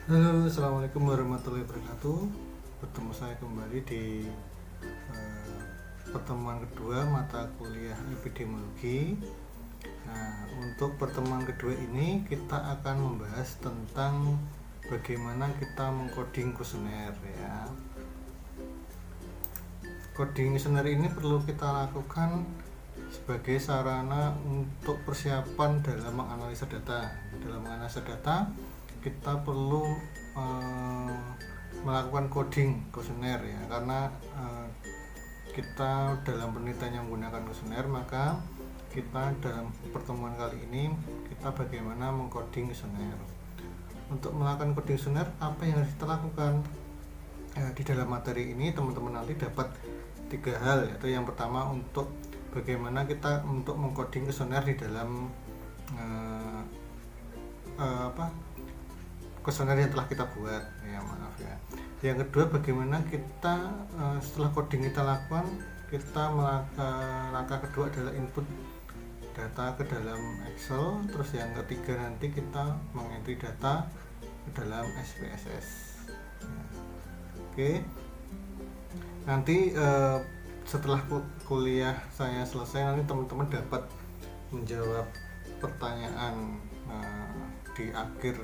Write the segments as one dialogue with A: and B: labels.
A: Halo, assalamualaikum warahmatullahi wabarakatuh. Bertemu saya kembali di pertemuan kedua mata kuliah epidemiologi. Nah, untuk pertemuan kedua ini kita akan membahas tentang bagaimana kita mengcoding kuesioner ya. Coding kuesioner ini perlu kita lakukan sebagai sarana untuk persiapan dalam menganalisa data. Dalam menganalisa data kita perlu melakukan coding kuesioner ya, karena kita dalam penelitian yang menggunakan kuesioner, maka kita dalam pertemuan kali ini kita bagaimana mengcoding kuesioner. Untuk melakukan coding kuesioner, apa yang harus kita lakukan? Di dalam materi ini teman-teman nanti dapat 3 hal, yaitu yang pertama untuk bagaimana kita untuk mengcoding kuesioner di dalam kuesioner yang telah kita buat ya, maaf ya. Yang kedua, bagaimana kita setelah coding kita lakukan, kita langkah kedua adalah input data ke dalam Excel. Terus yang ketiga, nanti kita mengentry data ke dalam SPSS ya. Oke, nanti setelah kuliah saya selesai, nanti teman-teman dapat menjawab pertanyaan di akhir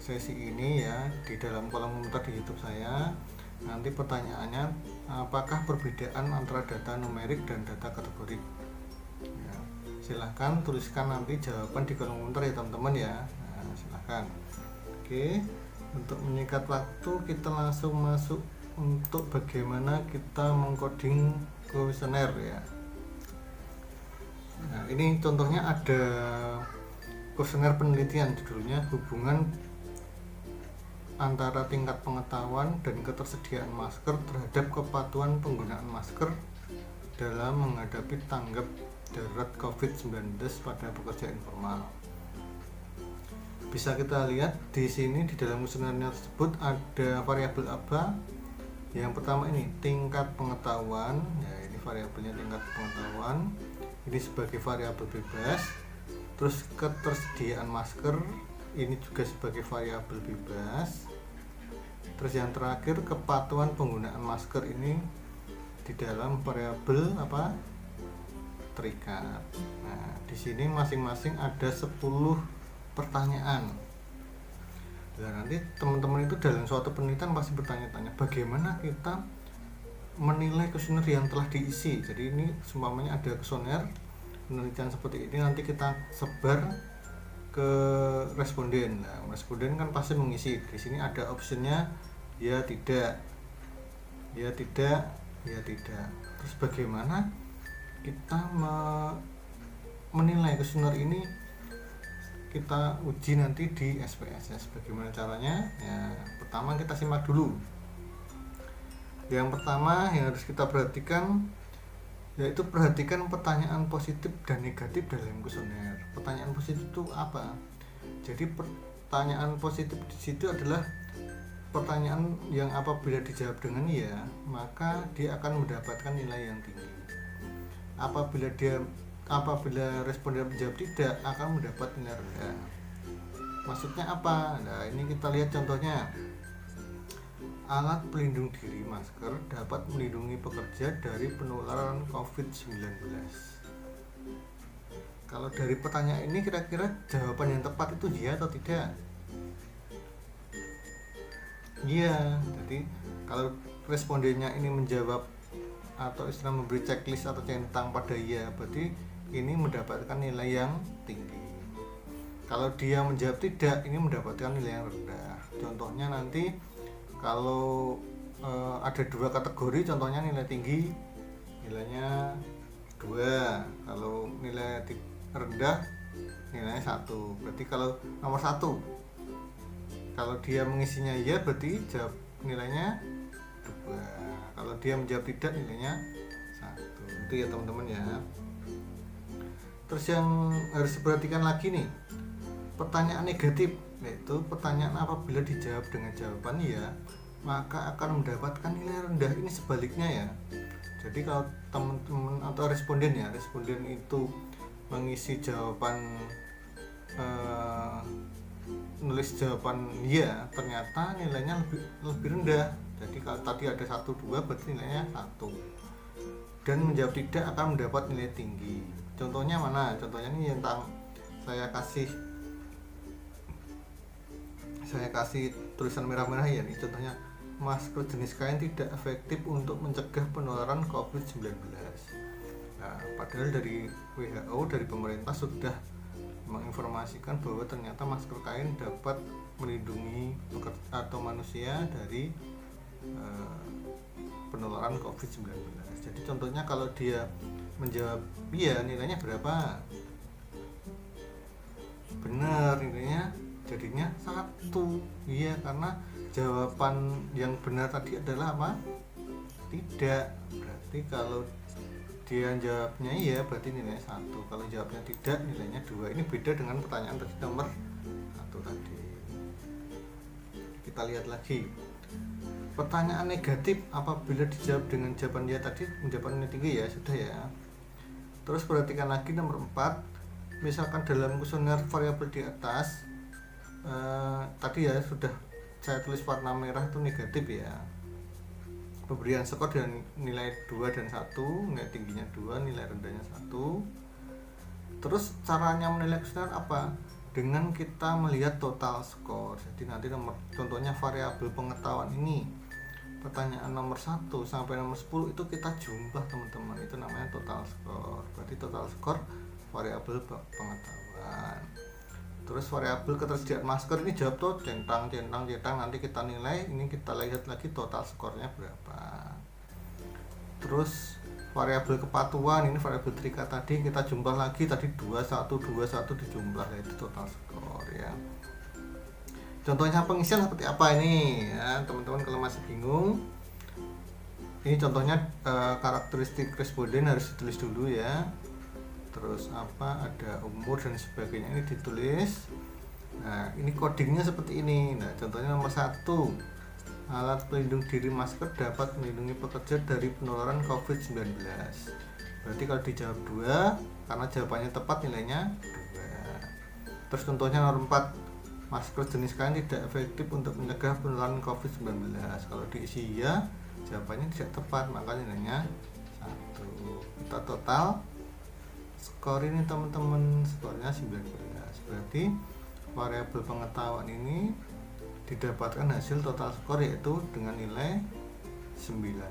A: sesi ini ya, di dalam kolom komentar di YouTube saya. Nanti pertanyaannya, apakah perbedaan antara data numerik dan data kategori ya, silahkan tuliskan nanti jawaban di kolom komentar ya teman-teman ya. Nah, silahkan. Oke, untuk menyingkat waktu, kita langsung masuk untuk bagaimana kita mengcoding kuesioner ya. Nah, ini contohnya ada kuesioner penelitian, judulnya hubungan antara tingkat pengetahuan dan ketersediaan masker terhadap kepatuhan penggunaan masker dalam menghadapi tanggap darurat COVID-19 pada pekerja informal. Bisa kita lihat di sini di dalam kuesionernya tersebut ada variabel apa? Yang pertama ini tingkat pengetahuan, ya ini variabelnya tingkat pengetahuan. Ini sebagai variabel bebas. Terus ketersediaan masker, ini juga sebagai variabel bebas. Terus yang terakhir, kepatuhan penggunaan masker, ini di dalam variabel apa? Terikat. Nah, di sini masing-masing ada 10 pertanyaan. Dan nanti teman-teman itu dalam suatu penelitian pasti bertanya-tanya, bagaimana kita menilai kuesioner yang telah diisi. Jadi ini seumpamanya ada kuesioner penelitian seperti ini, nanti kita sebar ke responden. Nah, responden kan pasti mengisi. Di sini ada opsinya ya tidak, ya tidak, ya tidak. Terus bagaimana kita menilai kuesioner ini? Kita uji nanti di SPSS. Bagaimana caranya? Ya, pertama kita simak dulu. Yang pertama yang harus kita perhatikan yaitu perhatikan pertanyaan positif dan negatif dalam kuesioner. Pertanyaan positif itu apa? Jadi pertanyaan positif di situ adalah pertanyaan yang apabila dijawab dengan ya, maka dia akan mendapatkan nilai yang tinggi. Apabila responden menjawab tidak, akan mendapat nilai rendah. Maksudnya apa? Nah, ini kita lihat contohnya. Alat pelindung diri masker dapat melindungi pekerja dari penularan COVID-19. Kalau dari pertanyaan ini kira-kira jawaban yang tepat itu iya atau tidak? Iya. Jadi kalau respondennya ini menjawab atau istilah memberi checklist atau centang pada iya, berarti ini mendapatkan nilai yang tinggi. Kalau dia menjawab tidak, ini mendapatkan nilai yang rendah. Contohnya nanti kalau ada 2 kategori, contohnya nilai tinggi nilainya 2, kalau nilai rendah nilainya 1. Berarti kalau nomor 1, kalau dia mengisinya iya, berarti jawab nilainya 2. Kalau dia menjawab tidak, nilainya 1. Itu ya teman-teman ya. Terus yang harus diperhatikan lagi nih, pertanyaan negatif, yaitu pertanyaan apabila dijawab dengan jawaban ya, maka akan mendapatkan nilai rendah. Ini sebaliknya ya. Jadi kalau teman-teman atau responden itu mengisi jawaban nulis jawaban iya, ternyata nilainya lebih rendah. Jadi kalau tadi ada 1, 2 berarti nilainya 1, dan menjawab tidak akan mendapat nilai tinggi. Contohnya mana? Contohnya ini tentang saya kasih tulisan merah-merah ya, nih contohnya, masker jenis kain tidak efektif untuk mencegah penularan COVID-19. Nah, padahal dari WHO, dari pemerintah sudah menginformasikan bahwa ternyata masker kain dapat melindungi atau manusia dari penularan COVID-19. Jadi contohnya kalau dia menjawab iya, nilainya berapa? Benar, nilainya jadinya 1. Iya, karena jawaban yang benar tadi adalah apa? Tidak. Berarti kalau dia jawabnya iya berarti nilainya 1, kalau jawabnya tidak nilainya 2. Ini beda dengan pertanyaan tadi nomor 1 tadi. Kita lihat lagi. Pertanyaan negatif apabila dijawab dengan jawaban ya tadi mendapat nilai tinggi ya, sudah ya. Terus perhatikan lagi nomor 4. Misalkan dalam kuesioner variabel di atas tadi ya sudah saya tulis warna merah itu negatif ya. Pemberian skor dan nilai 2 dan 1, nilai tingginya 2, nilai rendahnya 1. Terus caranya menilai kuesioner apa? Dengan kita melihat total skor. Jadi nanti contohnya variabel pengetahuan ini, pertanyaan nomor 1 sampai nomor 10 itu kita jumlah teman-teman, itu namanya total skor. Berarti total skor variabel pengetahuan. Terus variabel ketersediaan masker ini jawab tuh centang, nanti kita nilai, ini kita lihat lagi total skornya berapa. Terus variabel kepatuhan ini variabel trika tadi kita jumlah lagi, tadi 21 dijumlah, itu total skor ya. Contohnya pengisian seperti apa ini ya teman-teman, kalau masih bingung. Ini contohnya karakteristik responden harus ditulis dulu ya. Terus apa, ada umur dan sebagainya ini ditulis. Nah, ini codingnya seperti ini. Nah, contohnya nomor 1, alat pelindung diri masker dapat melindungi pekerja dari penularan COVID-19. Berarti kalau dijawab 2, karena jawabannya tepat nilainya 2. Terus contohnya nomor 4, masker jenis kain tidak efektif untuk mencegah penularan COVID-19. Kalau diisi ya, jawabannya tidak tepat, maka nilainya 1. Kita total skor ini teman-teman, skornya 19. Berarti variabel pengetahuan ini didapatkan hasil total skor yaitu dengan nilai 19.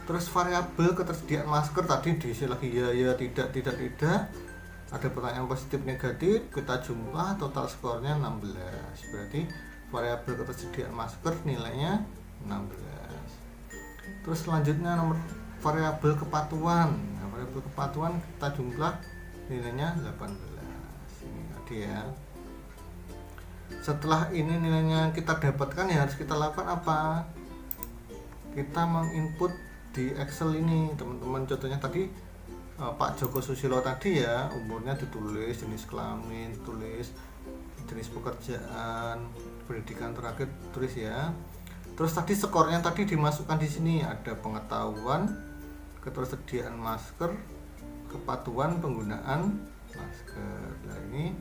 A: Terus variabel ketersediaan masker tadi diisi lagi ya, tidak. Ada pertanyaan positif negatif, kita jumlah, total skornya 16. Berarti variabel ketersediaan masker nilainya 16. Terus selanjutnya nomor variabel kepatuhan. Nah, variabel kepatuhan kita jumlah, nilainya 18. Ini tadi ya. Setelah ini nilainya kita dapatkan, ya harus kita lakukan apa? Kita menginput di Excel ini teman-teman. Contohnya tadi Pak Joko Susilo tadi ya, umurnya ditulis, jenis kelamin tulis, jenis pekerjaan, pendidikan terakhir tulis ya. Terus tadi skornya tadi dimasukkan di sini, ada pengetahuan, ketersediaan masker, kepatuhan penggunaan masker. Nah, ini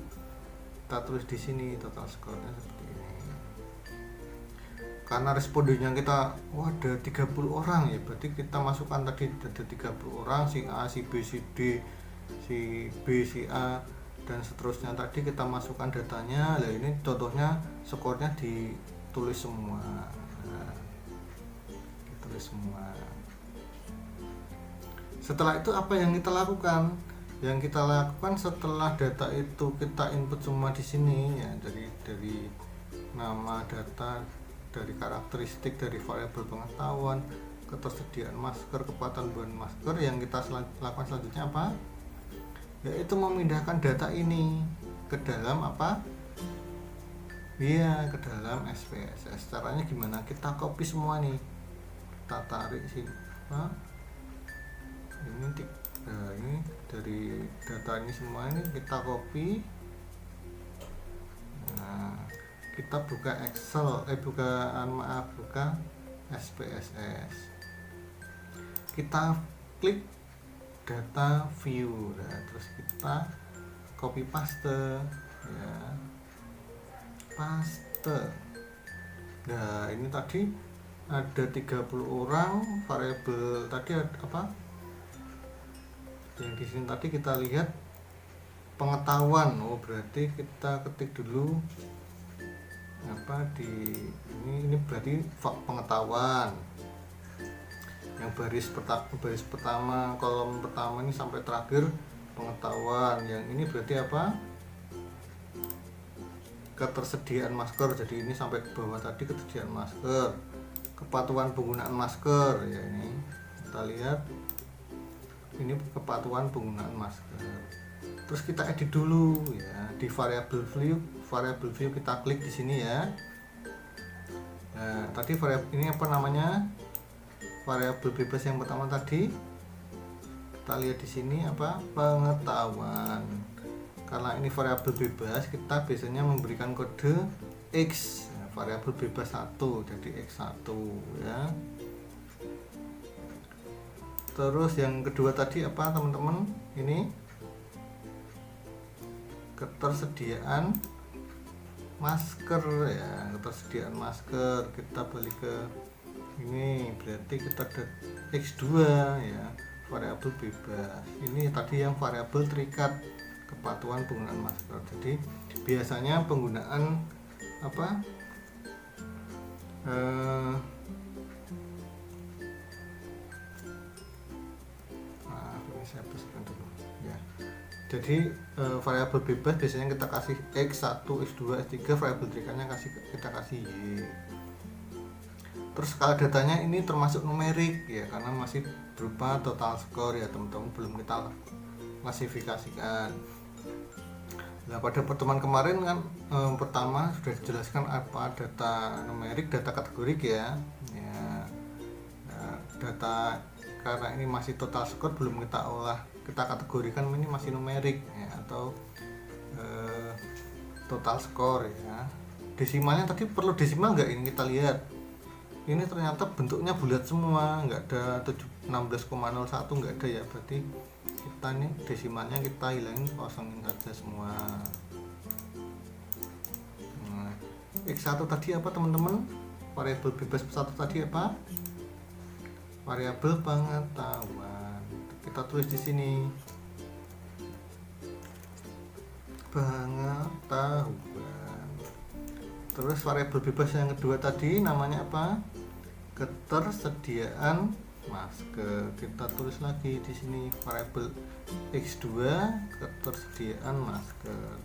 A: kita tulis di sini total skornya seperti ini. Karena respondennya kita ada 30 orang ya, berarti kita masukkan tadi ada 30 orang, si A, si B, si D, si B, si A dan seterusnya. Tadi kita masukkan datanya. Nah, ini contohnya skornya ditulis semua. Nah, ditulis semua. Setelah itu apa yang kita lakukan? Yang kita lakukan setelah data itu kita input semua di sini ya, dari nama, data, dari karakteristik, dari variabel pengetahuan, ketersediaan masker, kepatuhan bahan masker. Yang kita lakukan selanjutnya apa? Yaitu memindahkan data ini ke dalam apa? Iya, ke dalam SPSS. Caranya gimana? Kita copy semua nih, kita tarik sini. Ini dari data ini semua ini kita copy. Nah, kita buka Excel, buka SPSS. Kita klik data view, nah, terus kita copy paste. ya, paste. Nah ini tadi ada 30 orang, variabel tadi apa yang di sini tadi kita lihat pengetahuan. Oh berarti kita ketik dulu apa di ini berarti pengetahuan. Yang baris pertama kolom pertama ini sampai terakhir pengetahuan. Yang ini berarti apa? Ketersediaan masker. Jadi ini sampai ke bawah tadi ketersediaan masker, kepatuhan penggunaan masker. Ya ini kita lihat ini kepatuhan penggunaan masker. Terus kita edit dulu ya di variable view kita klik di sini ya. Nah tadi variabel ini apa namanya, variabel bebas yang pertama tadi kita lihat di sini apa, pengetahuan. Karena ini variabel bebas, kita biasanya memberikan kode X, variabel bebas 1, jadi X1 ya. Terus yang kedua tadi apa teman-teman, ini ketersediaan masker ya, ketersediaan masker. Kita balik ke ini, berarti kita ada X2 ya, variabel bebas. Ini tadi yang variabel terikat, kepatuhan penggunaan masker. Jadi biasanya penggunaan apa ini saya bersihkan dulu ya. Jadi variabel bebas biasanya kita kasih X1, X2, X3, variabel terikatnya kita kasih Y. Terus skala datanya ini termasuk numerik ya, karena masih berupa total score ya teman-teman, belum kita klasifikasikan. Nah pada pertemuan kemarin kan pertama sudah dijelaskan apa data numerik, data kategorik ya. Nah, data karena ini masih total score, belum kita olah, kita kategorikan ini masih numerik ya, atau total score ya. Desimalnya tadi perlu desimal nggak, ini kita lihat. Ini ternyata bentuknya bulat semua, nggak ada 16,01, nggak ada ya, berarti kita nih desimalnya kita hilangin, kosongin saja semua. Nah, X1 tadi apa teman-teman, variabel bebas 1 tadi apa, variabel pengetahuan. Kita tulis di sini pengetahuan. Terus variabel bebas yang kedua tadi namanya apa, ketersediaan masker. Kita tulis lagi di sini variabel X2, ketersediaan masker.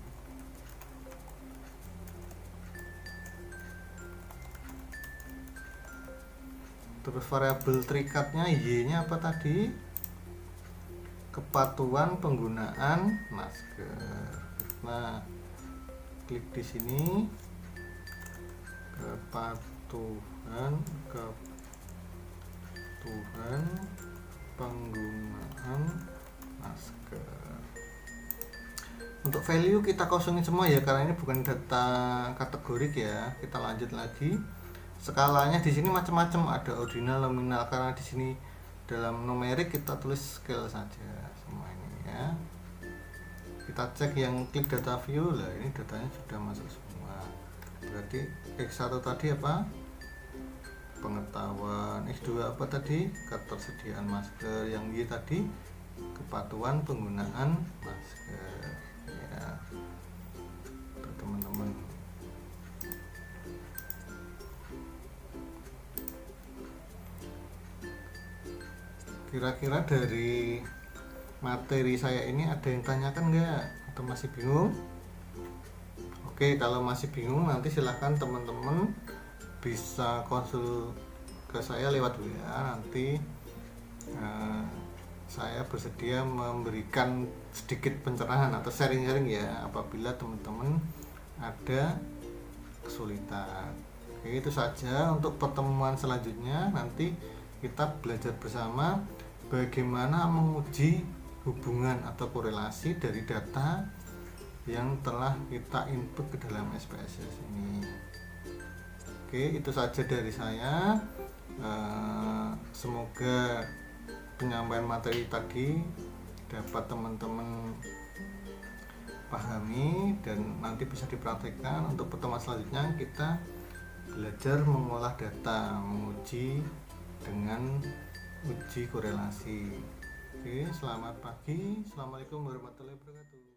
A: Terus variabel terikatnya Y-nya apa tadi, kepatuhan penggunaan masker. Nah klik di sini, kepatuhan penggunaan masker. Untuk value kita kosongin semua ya, karena ini bukan data kategorik ya. Kita lanjut lagi. Skalanya di sini macam-macam, ada ordinal, nominal. Karena di sini dalam numerik kita tulis scale saja semua ini ya. Kita cek yang klik data view, lah ini datanya sudah masuk semua. Berarti X1 tadi apa, pengetahuan. X2 apa tadi, ketersediaan masker. Yang Y tadi kepatuhan penggunaan masker ya teman-teman. Kira-kira dari materi saya ini ada yang tanyakan nggak, atau masih bingung? Oke, kalau masih bingung nanti silahkan teman-teman bisa konsul ke saya lewat WA. Nanti saya bersedia memberikan sedikit pencerahan atau sharing-sharing ya, apabila teman-teman ada kesulitan. Oke, itu saja untuk pertemuan selanjutnya. Nanti kita belajar bersama bagaimana menguji hubungan atau korelasi dari data yang telah kita input ke dalam SPSS ini. Oke, itu saja dari saya. Semoga penyampaian materi tadi dapat teman-teman pahami dan nanti bisa dipraktekkan. Untuk pertemuan selanjutnya kita belajar mengolah data, menguji dengan uji korelasi. Oke, selamat pagi. Assalamualaikum warahmatullahi wabarakatuh.